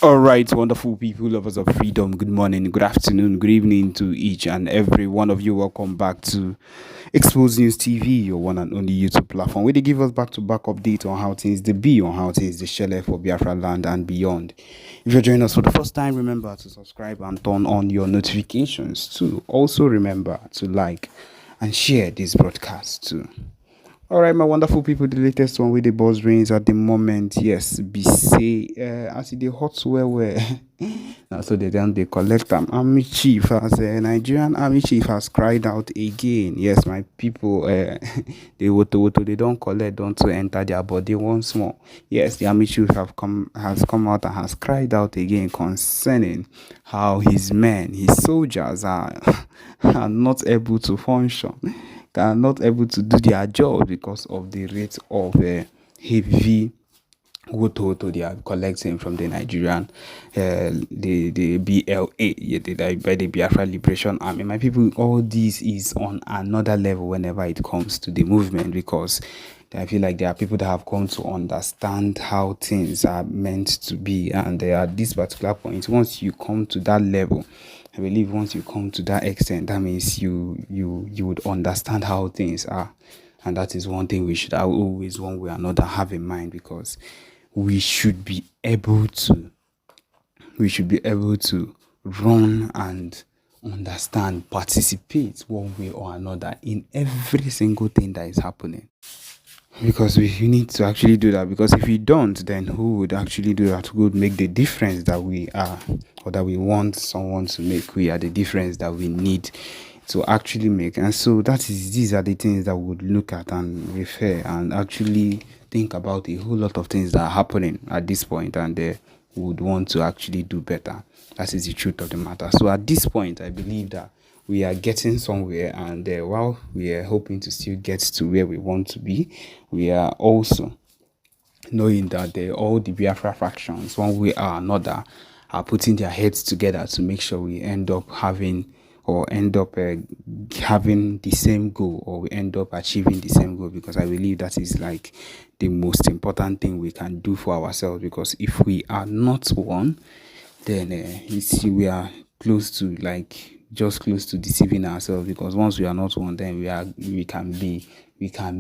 All right, wonderful people, lovers of freedom. Good morning, good afternoon, good evening to each and every one of you. Welcome back to Expose News TV, your one and only YouTube platform, where they give us back-to-back update on how things they be, on how things they shell for Biafra land and beyond. If you're joining us for the first time, remember to subscribe and turn on your notifications too. Also, remember to like and share this broadcast too. All right, my wonderful people, the latest one with the buzz rings at the moment. Yes, be say as the hot where now so they collect army chief as Nigerian army chief has cried out again. Yes, my people, they don't collect, don't to enter their body once more. Yes, the army chief has come out and has cried out again concerning how his men, his soldiers are not able to function, are not able to do their job because of the rate of heavy woto they are collecting from the Nigerian, the B.L.A, yeah, by the Biafra Liberation Army. My people, all this is on another level whenever it comes to the movement, because I feel like there are people that have come to understand how things are meant to be, and at this particular point, once you come to that level, I believe once you come to that extent, that means you would understand how things are. And that is one thing we should always, one way or another, have in mind, because we should be able to run and understand, participate one way or another in every single thing that is happening. Because we need to actually do that. Because if we don't, then who would actually do that? Who would make the difference that we are, or that we want someone to make? We are the difference that we need to actually make. And so these are the things that we would look at and refer and actually think about a whole lot of things that are happening at this point, and would want to actually do better. That is the truth of the matter. So at this point, I believe that we are getting somewhere, and while we are hoping to still get to where we want to be, we are also knowing that all the Biafra factions, one way or another, are putting their heads together to make sure we end up having, or end up having the same goal, or we end up achieving the same goal, because I believe that is like the most important thing we can do for ourselves. Because if we are not one, then you see we are close to, like, just close to deceiving ourselves. Because once we are not one, then we can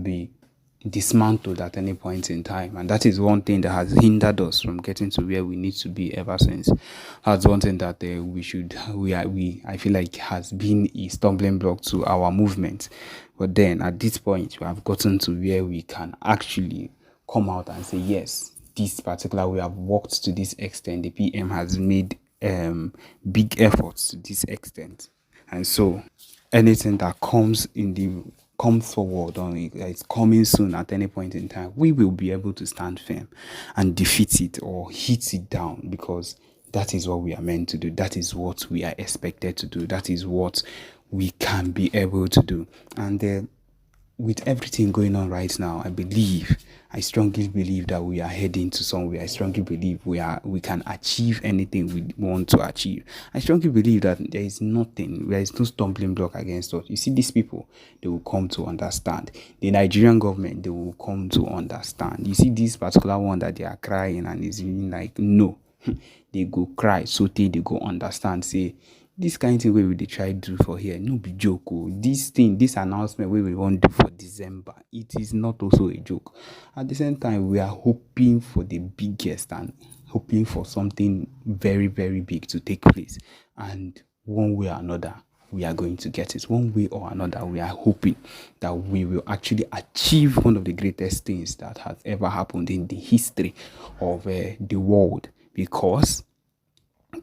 be dismantled at any point in time, and that is one thing that has hindered us from getting to where we need to be ever since. That's one thing that I feel like has been a stumbling block to our movement. But then at this point, we have gotten to where we can actually come out and say, yes, this particular we have worked to this extent. The PM has made big efforts to this extent, and so anything that comes forward, or it's coming soon at any point in time, we will be able to stand firm and defeat it or hit it down, because that is what we are meant to do. That is what we are expected to do. That is what we can be able to do. And with everything going on right now, I strongly believe that we are heading to somewhere. I strongly believe we can achieve anything we want to achieve. I strongly believe that there is no stumbling block against us. You see, these people, they will come to understand. The Nigerian government, they will come to understand. You see, this particular one that they are crying and is really like, no, they go cry, so they go understand, say, this kind of thing we dey try do for here, no be joke. Oh, this announcement we want do for December, it is not also a joke. At the same time, we are hoping for the biggest and hoping for something very, very big to take place. And one way or another, we are going to get it. One way or another, we are hoping that we will actually achieve one of the greatest things that has ever happened in the history of the world, because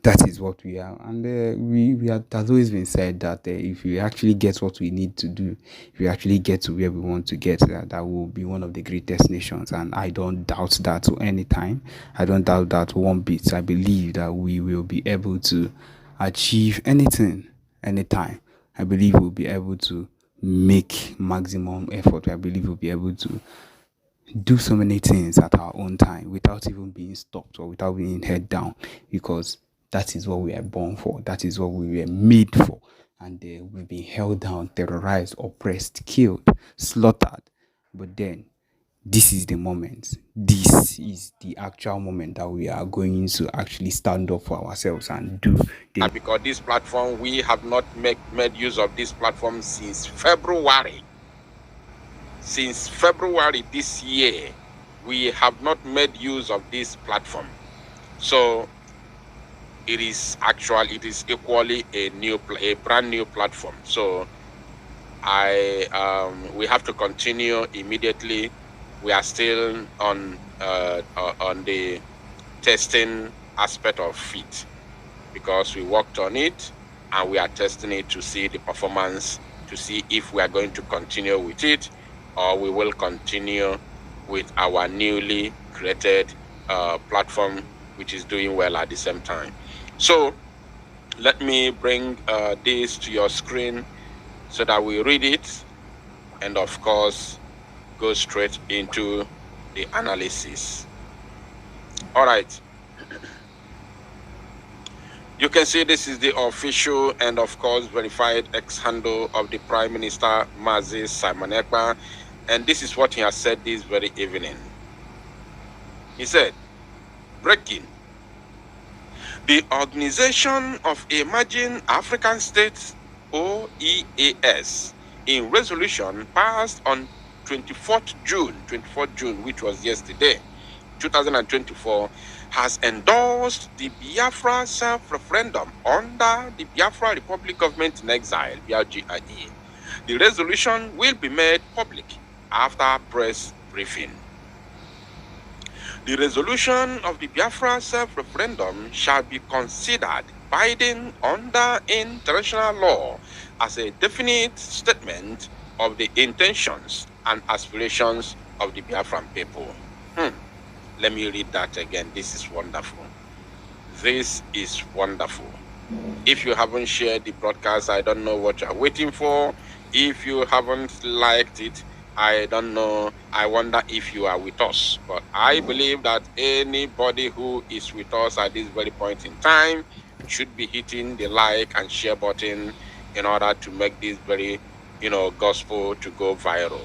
that is what we are. And it has always been said that if we actually get what we need to do, if we actually get to where we want to get, that will be one of the greatest nations. And I don't doubt that to any time. I don't doubt that one bit. I believe that we will be able to achieve anything, anytime. I believe we'll be able to make maximum effort. I believe we'll be able to do so many things at our own time without even being stopped or without being head down, because that is what we are born for. That is what we were made for. And we've been held down, terrorized, oppressed, killed, slaughtered. But then this is the moment. This is the actual moment that we are going to actually stand up for ourselves and do. Because this platform, we have not made use of this platform since February. Since February this year, we have not made use of this platform. So it is equally a brand new platform. So we have to continue immediately. We are still on the testing aspect of it, because we worked on it and we are testing it to see the performance, to see if we are going to continue with it or we will continue with our newly created platform, which is doing well at the same time. So let me bring this to your screen so that we read it and of course go straight into the analysis. All right. You can see this is the official and of course verified X handle of the Prime Minister Mazi Simon Ekpa, and this is what he has said this very evening. He said, breaking: the Organization of Emerging African States, OEAS, in resolution passed on 24th June, which was yesterday, 2024, has endorsed the Biafra self-referendum under the Biafra Republic Government in Exile, BLGIE. The resolution will be made public after press briefing. The resolution of the Biafra self-referendum shall be considered binding under international law as a definite statement of the intentions and aspirations of the Biafran people. Let me read that again. This is wonderful. This is wonderful. If you haven't shared the broadcast, I don't know what you're waiting for. If you haven't liked it, I don't know. I wonder if you are with us. But I believe that anybody who is with us at this very point in time should be hitting the like and share button in order to make this very, gospel to go viral.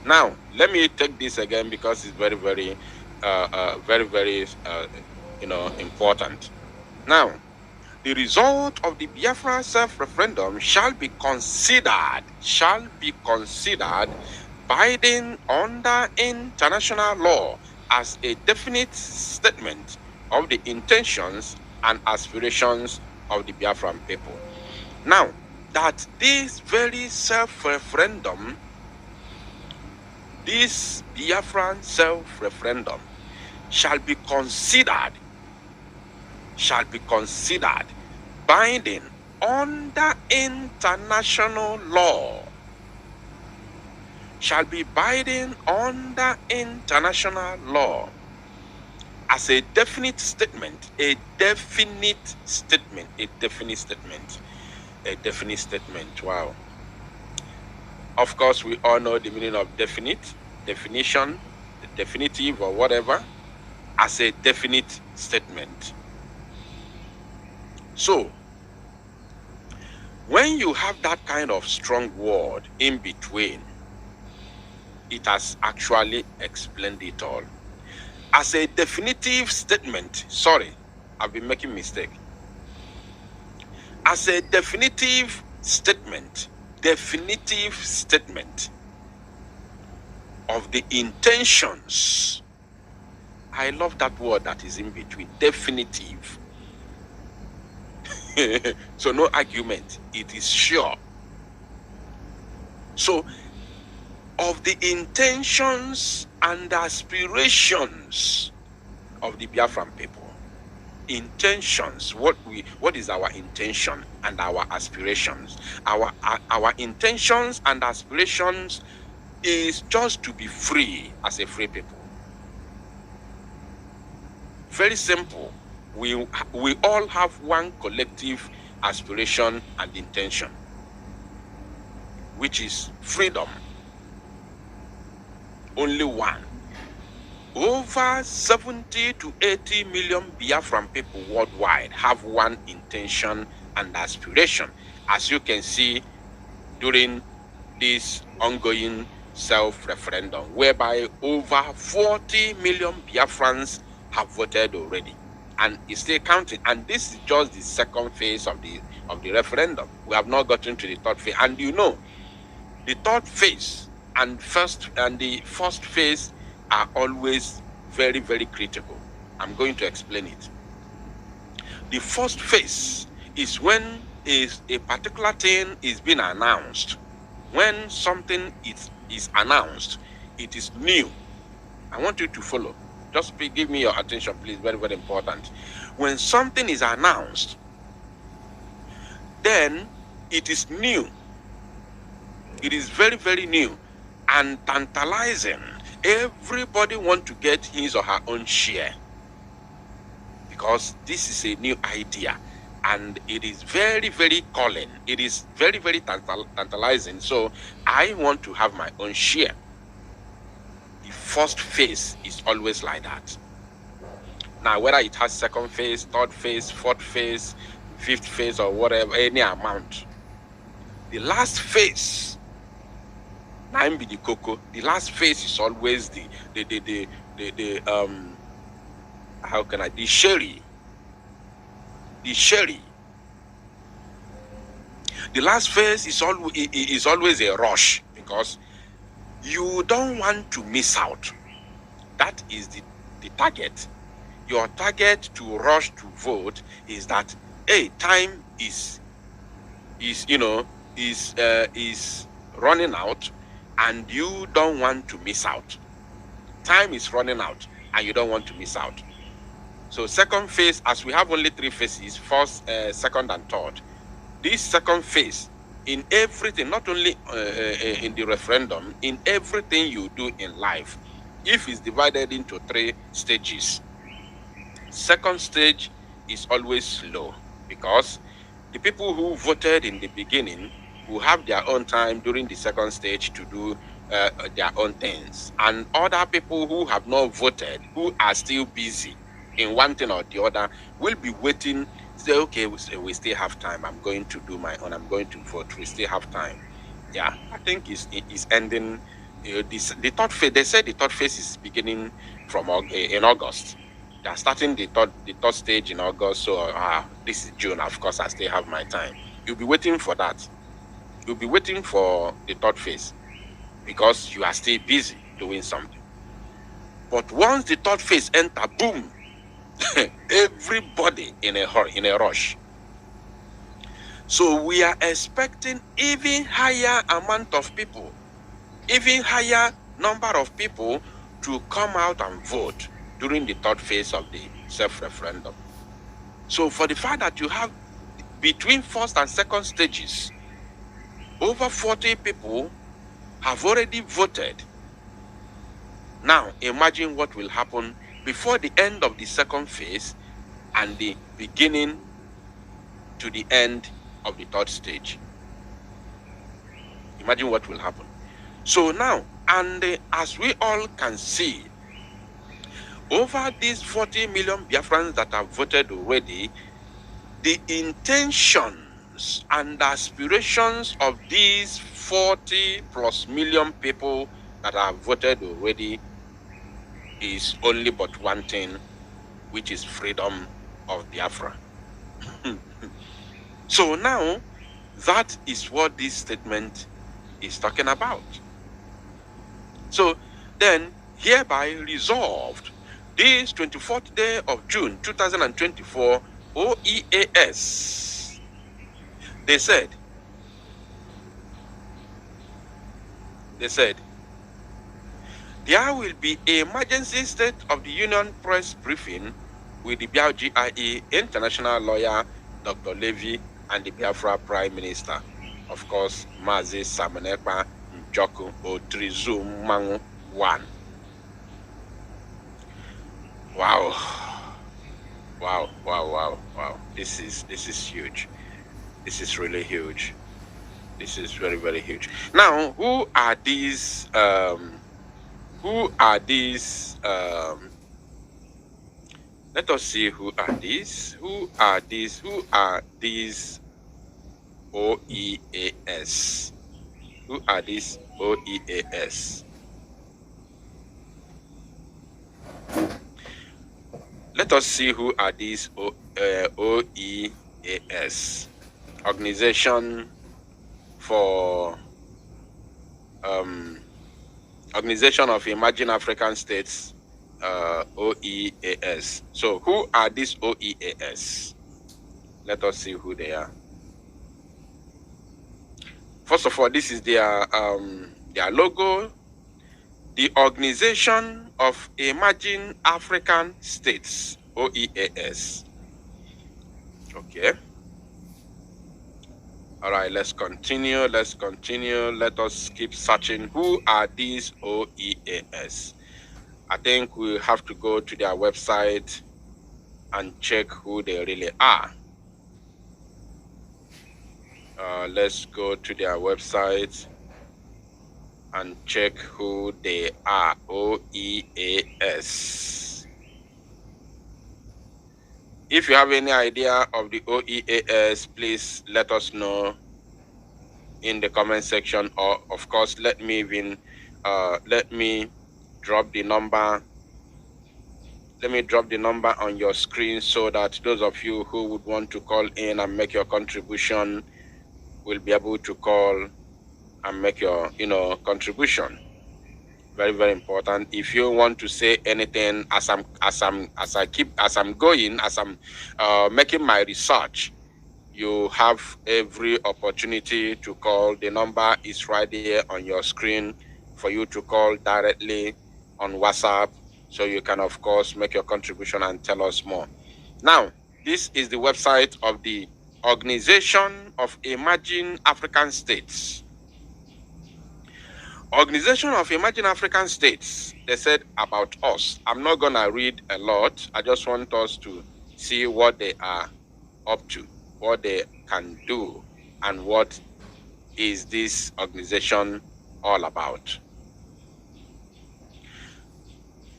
Now, let me take this again because it's very, very, important. Now, the result of the Biafra self-referendum shall be considered binding under international law as a definite statement of the intentions and aspirations of the Biafran people. Now, that this very self-referendum, this Biafran self-referendum shall be considered binding under international law, shall be binding under international law as a definite statement, Wow. Of course, we all know the meaning of definite, definition, definitive or whatever, as a definite statement. So, when you have that kind of strong word in between, it has actually explained it all. As a definitive statement, sorry, I've been making mistake. As a definitive statement of the intentions. I love that word that is in between, definitive. So no argument, it is sure. So, of the intentions and aspirations of the Biafran people. Intentions, what is our intention and our aspirations? Our intentions and aspirations is just to be free as a free people. Very simple. We all have one collective aspiration and intention, which is freedom. Only one. Over 70 to 80 million Biafran people worldwide have one intention and aspiration. As you can see, during this ongoing self-referendum, whereby over 40 million Biafrans have voted already, and it's still counting. And this is just the second phase of the referendum. We have not gotten to the third phase. And you know, the third phase and the first phase are always very, very critical. I'm going to explain it. The first phase is when a particular thing is being announced. When something is announced, it is new. I want you to follow. Just give me your attention, please. Very, very important. When something is announced, then it is new. It is very, very new and tantalizing. Everybody wants to get his or her own share, because this is a new idea and it is very, very calling. It is very, very tantalizing. So I want to have my own share. The first phase is always like that. Now, whether it has second phase, third phase, fourth phase, fifth phase, or whatever, any amount, the last phase, now be the cocoa. The last phase is always the sherry. The sherry. The last phase is always a rush, because you don't want to miss out. That is the target. Your target to rush to vote is that time is running out, and you don't want to miss out. Time is running out and you don't want to miss out. So second phase, as we have only three phases, first, second, and third. This second phase, in everything, not only in the referendum, in everything you do in life, if it's divided into three stages, second stage is always slow, because the people who voted in the beginning will have their own time during the second stage to do their own things. And other people who have not voted, who are still busy in one thing or the other, will be waiting, say, okay, we still have time. I'm going to do my own. I'm going to vote. We still have time. Yeah, I think it's ending. The third phase, they said the third phase is beginning from in August. They are starting the third stage in August. So this is June. Of course, I still have my time. You'll be waiting for that. You'll be waiting for the third phase, because you are still busy doing something. But once the third phase enter, boom, everybody in a hurry, in a rush. So we are expecting even higher amount of people, even higher number of people to come out and vote during the third phase of the self-referendum. So for the fact that you have between first and second stages, over 40 people have already voted. Now imagine what will happen before the end of the second phase and the beginning to the end of the third stage. Imagine what will happen. So now, and as we all can see, over these 40 million Biafrans that have voted already, the intentions and aspirations of these 40 plus million people that have voted already is only but one thing, which is freedom of Biafra. So now, that is what this statement is talking about. So then, hereby resolved, this 24th day of June 2024, OEAS, they said, there will be an emergency state of the Union press briefing with the B.L.A. international lawyer, Dr. Levy, and the Biafra Prime Minister, of course, Mazi Samanekpa Njoku Odrizu Mangu 1. Wow. This is huge. This is really huge. This is very, very huge. Now, who are these let us see who are these OEAS. Who are these OEAS? Let us see who are these OEAS. Organization of Emerging African States, OEAS. So who are these OEAS? Let us see who they are. First of all, this is their logo. The Organization of Emerging African States, OEAS. Okay. All right, let's continue. Let us keep searching. Who are these OEAS? I think we have to go to their website and check who they really are. Let's go to their website and check who they are. OEAS. If you have any idea of the OEAS, please let us know in the comment section, or of course let me drop the number. Let me drop the number on your screen so that those of you who would want to call in and make your contribution will be able to call and make your contribution. Very, very important. If you want to say anything as I'm making my research, you have every opportunity to call. The number is right there on your screen for you to call directly on WhatsApp, so you can of course make your contribution and tell us more. Now, this is the website of the Organization of Emerging African States. Organization of Emerging African States, they said about us. I'm not gonna read a lot. I just want us to see what they are up to, what they can do, and what is this organization all about.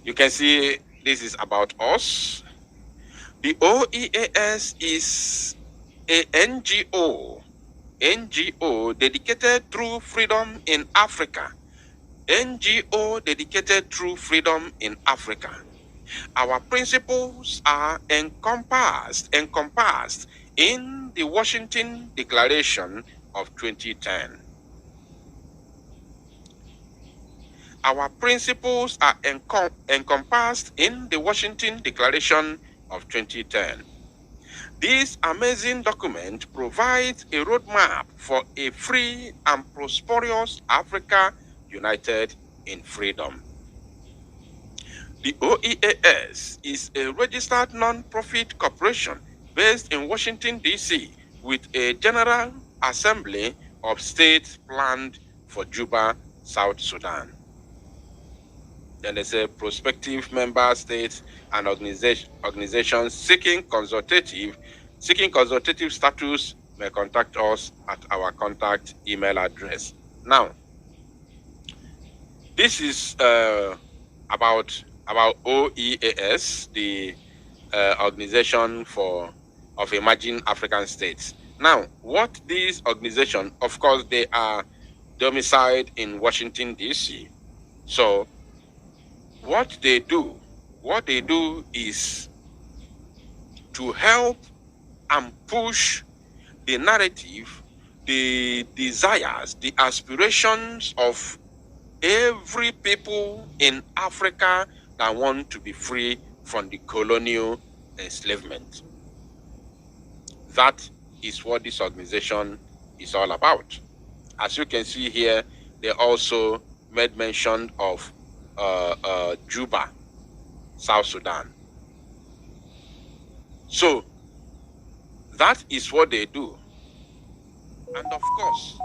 You can see this is about us. The OEAS is a NGO dedicated to freedom in Africa. NGO dedicated to freedom in Africa. Our principles are encompassed in the Washington Declaration of 2010. Our principles are encompassed in the Washington Declaration of 2010. This amazing document provides a roadmap for a free and prosperous Africa united in freedom. The OEAS is a registered non-profit corporation based in Washington, D.C., with a General Assembly of States planned for Juba, South Sudan. Then there's a prospective member states and organizations seeking consultative status may contact us at our contact email address. Now, this is about OEAS, the Organization of Emerging African States. Now, what these organizations, of course, they are domiciled in Washington, D.C. So, what they do is to help and push the narrative, the desires, the aspirations of every people in Africa that want to be free from the colonial enslavement. That is what this organization is all about. As you can see here, they also made mention of Juba, South Sudan. So that is what they do. And of course,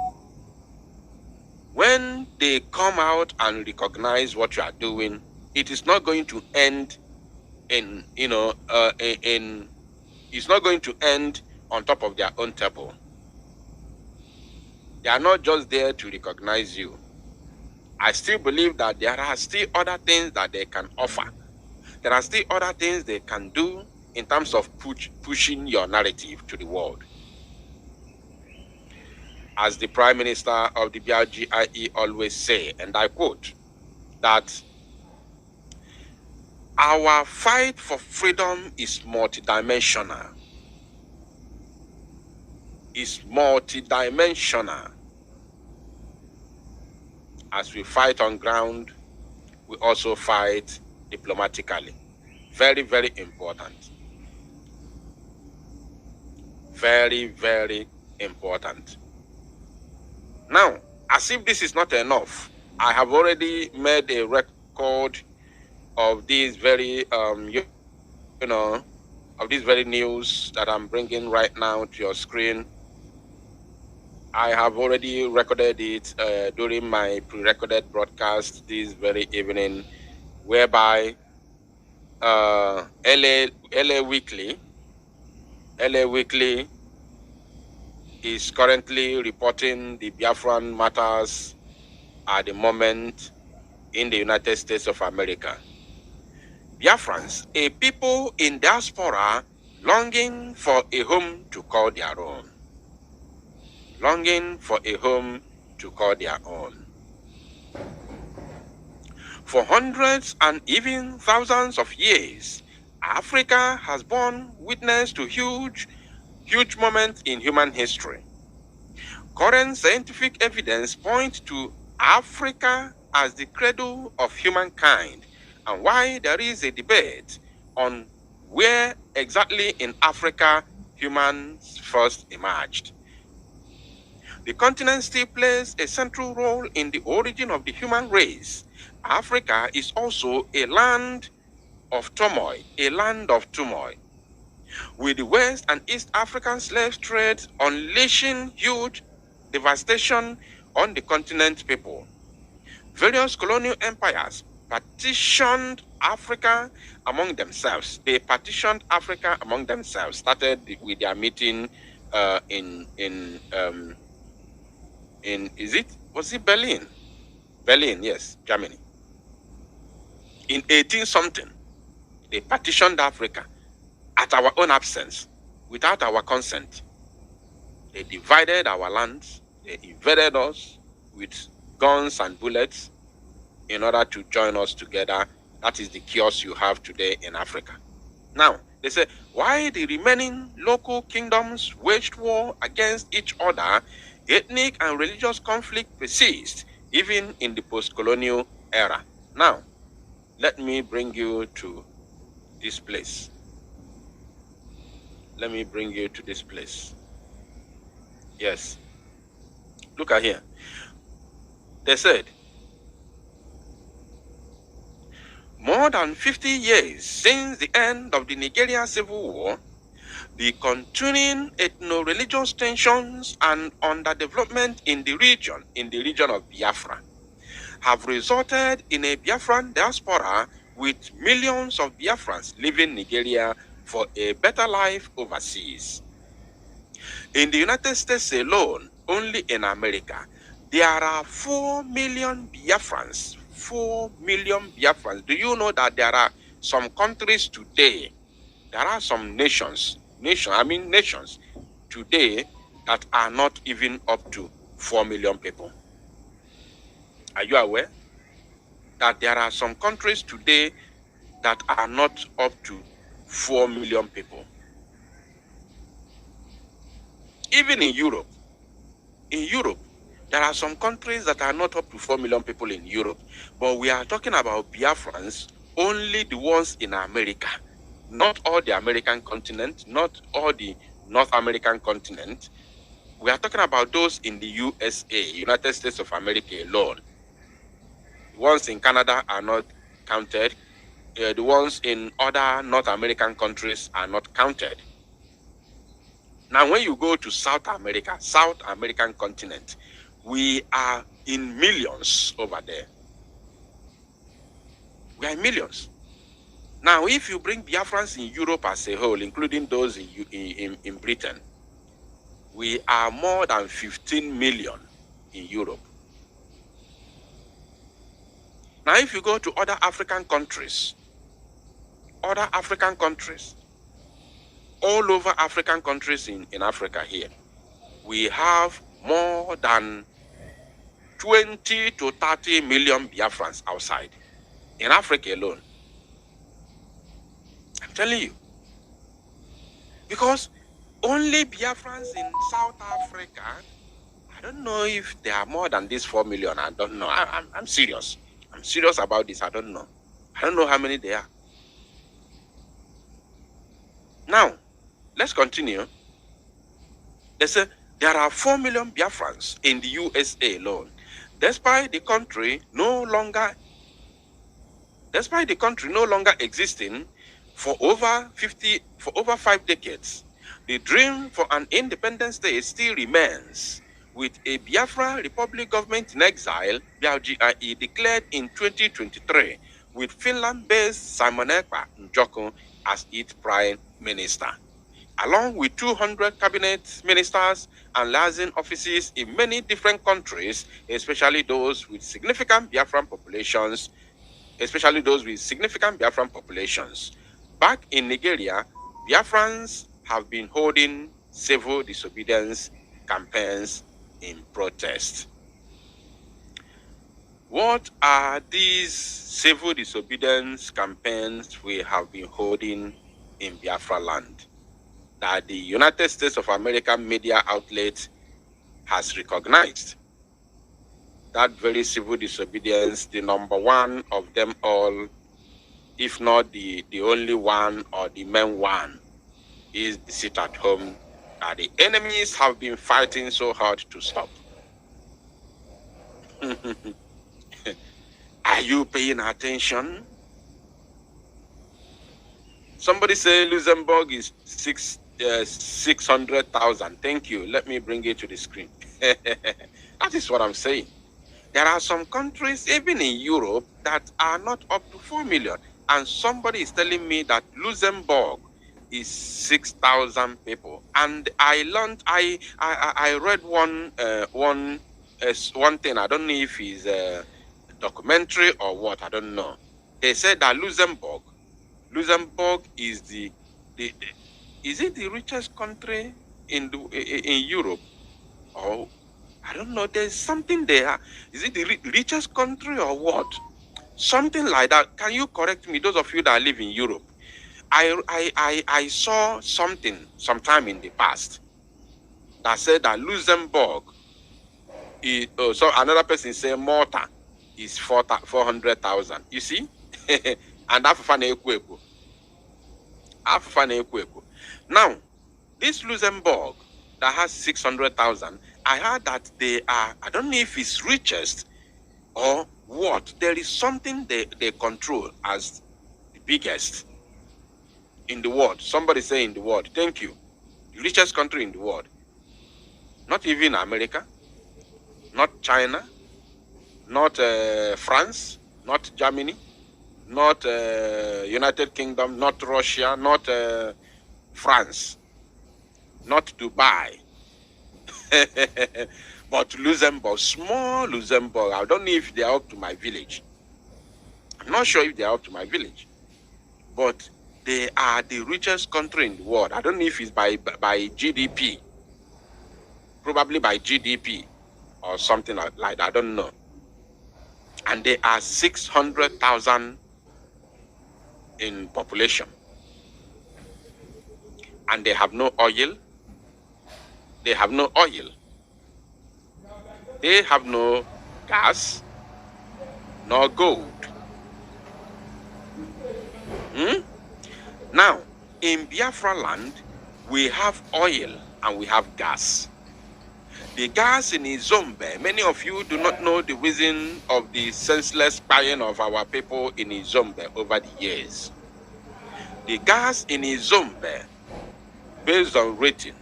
when they come out and recognize what you are doing, it is not going to end it's not going to end on top of their own table. They are not just there to recognize you. I still believe that there are still other things that they can offer. There are still other things they can do in terms of pushing your narrative to the world. as the Prime Minister of the BRGIE always say, and I quote, that our fight for freedom is multidimensional. Is multidimensional. As we fight on ground, we also fight diplomatically. Very, very important. Very, very important. Now, as if this is not enough, I have already made a record of these very, of this very news that I'm bringing right now to your screen. I have already recorded it during my pre-recorded broadcast this very evening, whereby B.L.A. Weekly is currently reporting the Biafran matters at the moment in the United States of America. Biafrans, a people in diaspora longing for a home to call their own. Longing for a home to call their own. For hundreds and even thousands of years, Africa has borne witness to huge moments in human history. Current scientific evidence points to Africa as the cradle of humankind, and why there is a debate on where exactly in Africa humans first emerged. The continent still plays a central role in the origin of the human race. Africa is also a land of turmoil, with the West and East African slave trade unleashing huge devastation on the continent's people. Various colonial empires partitioned Africa among themselves. They partitioned Africa among themselves, started with their meeting was it Berlin? Berlin, yes, Germany. In 18 something, they partitioned Africa at our own absence, without our consent. They divided our lands, they invaded us with guns and bullets in order to join us together. That is the chaos you have today in Africa. Now, they say, why the remaining local kingdoms waged war against each other, ethnic and religious conflict persists even in the post-colonial era. Now, let me bring you to this place. Let me bring you to this place. Yes. Look at here. They said, more than 50 years since the end of the Nigerian Civil War, the continuing ethno-religious tensions and underdevelopment in the region of Biafra, have resulted in a Biafran diaspora with millions of Biafrans leaving Nigeria for a better life overseas. In the United States alone, only in America, there are 4 million Biafrans. 4 million Biafrans. Do you know that there are some countries today, there are some nations today that are not even up to 4 million people? Are you aware that there are some countries today that are not up to 4 million people? Even in Europe, there are some countries that are not up to 4 million people in Europe. But we are talking about Biafrans, only the ones in America. Not all the American continent, not all the North American continent. We are talking about those in the USA, United States of America alone. The ones in Canada are not counted. The ones in other North American countries are not counted. Now, when you go to South American continent, we are in millions over there. We are in millions. Now, if you bring Biafrans in Europe as a whole, including those in Britain, we are more than 15 million in Europe. Now, if you go to other African countries, all over African countries in Africa here, we have more than 20 to 30 million Biafrans outside in Africa alone. I'm telling you. Because only Biafrans in South Africa, I don't know if there are more than this 4 million. I don't know. I'm serious. I'm serious about this. I don't know. I don't know how many there are. Now, let's continue. They say there are 4 million Biafrans in the USA alone, despite the country no longer existing for over 5 decades. The dream for an independent state still remains, with a Biafra Republic government in exile, BLGIE, declared in 2023, with Finland-based Simon Ekpa Njoko as its prime minister, along with 200 cabinet ministers and liaison offices in many different countries, especially those with significant Biafran populations. Back in Nigeria, Biafrans have been holding civil disobedience campaigns in protest. What are these civil disobedience campaigns we have been holding in Biafra land that the United States of America media outlet has recognized? That very civil disobedience, the number one of them all, if not the only one or the main one, is the sit at home that the enemies have been fighting so hard to stop. Are you paying attention? Somebody say Luxembourg is 600,000. Thank you. Let me bring it to the screen. That is what I'm saying. There are some countries, even in Europe, that are not up to 4 million. And somebody is telling me that Luxembourg is 6,000 people. And I learned, I read one thing. I don't know if it's a documentary or what. I don't know. They said that Luxembourg is is it the richest country in Europe? Or I don't know. There's something there. Is it the richest country or what? Something like that. Can you correct me, those of you that live in Europe? I saw something sometime in the past that said that Luxembourg is, so another person said Malta is 400,000. You see? And now, this Luxembourg that has 600,000, I heard that they are, I don't know if it's richest or what. There is something they control as the biggest in the world. Somebody say in the world. Thank you. The richest country in the world. Not even America, not China, not France, not Germany, not United Kingdom, not Russia, not France, not Dubai. But Luxembourg, small Luxembourg, I don't know if they are up to my village. I'm not sure if they are up to my village. But they are the richest country in the world. I don't know if it's by GDP. Probably by GDP or something like that. I don't know. And they are 600,000 in population. And they have no oil. They have no oil. They have no gas, no gold. Now, in Biafra land, we have oil and we have gas. The gas in Izombe, many of you do not know the reason of the senseless spying of our people in Izombe over the years. The gas in Izombe, based on rating,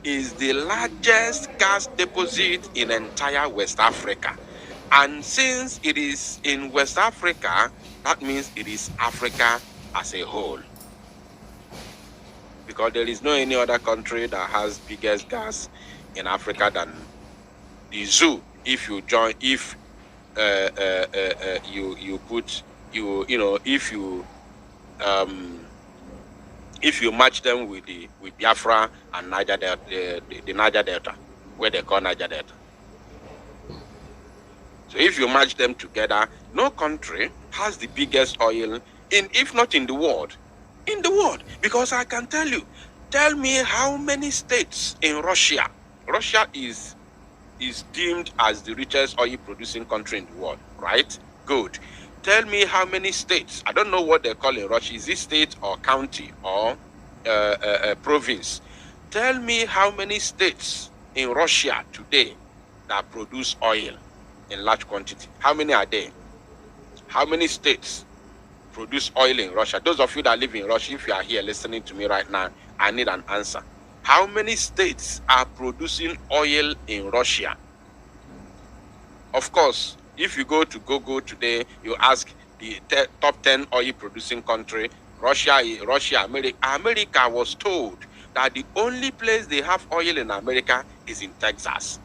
is the largest gas deposit in entire West Africa. And since it is in West Africa, that means it is Africa as a whole. Because there is no any other country that has biggest gas in Africa than the zoo. If you join, if if you match them with Biafra and Niger Delta, the Niger Delta, where they call Niger Delta. So if you match them together, no country has the biggest oil if not in the world. In the world. Because I can tell you, tell me how many states in Russia. Russia is deemed as the richest oil producing country in the world, right? Good. Tell me how many states. I don't know what they call in Russia. Is it state or county or province? Tell me how many states in Russia today that produce oil in large quantity. How many are there? How many states produce oil in Russia? Those of you that live in Russia, if you are here listening to me right now, I need an answer. How many states are producing oil in Russia? Of course, if you go to Google today, you ask the top 10 oil producing country, Russia, America. America was told that the only place they have oil in America is in Texas.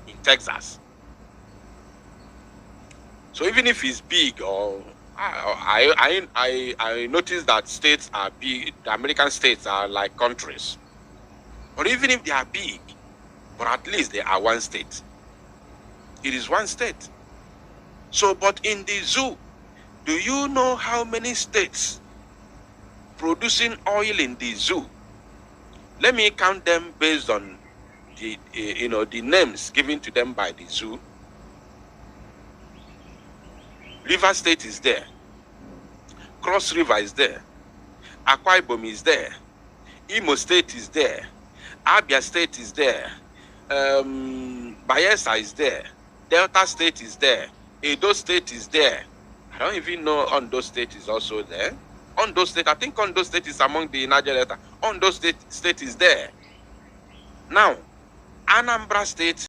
In Texas. So even if it's big, or I noticed that states are big, the American states are like countries. Or even if they are big, but at least they are one state. It is one state. So, but in the zoo, do you know how many states producing oil in the zoo? Let me count them based on the the names given to them by the zoo. River State is there. Cross River is there. Akwa Ibom is there. Imo State is there. Abia State is there. Bayelsa is there. Delta State is there. Edo State is there. I don't even know Ondo State is also there. Ondo State, I think Ondo State is among the Niger Delta. Ondo State is there. Now, Anambra State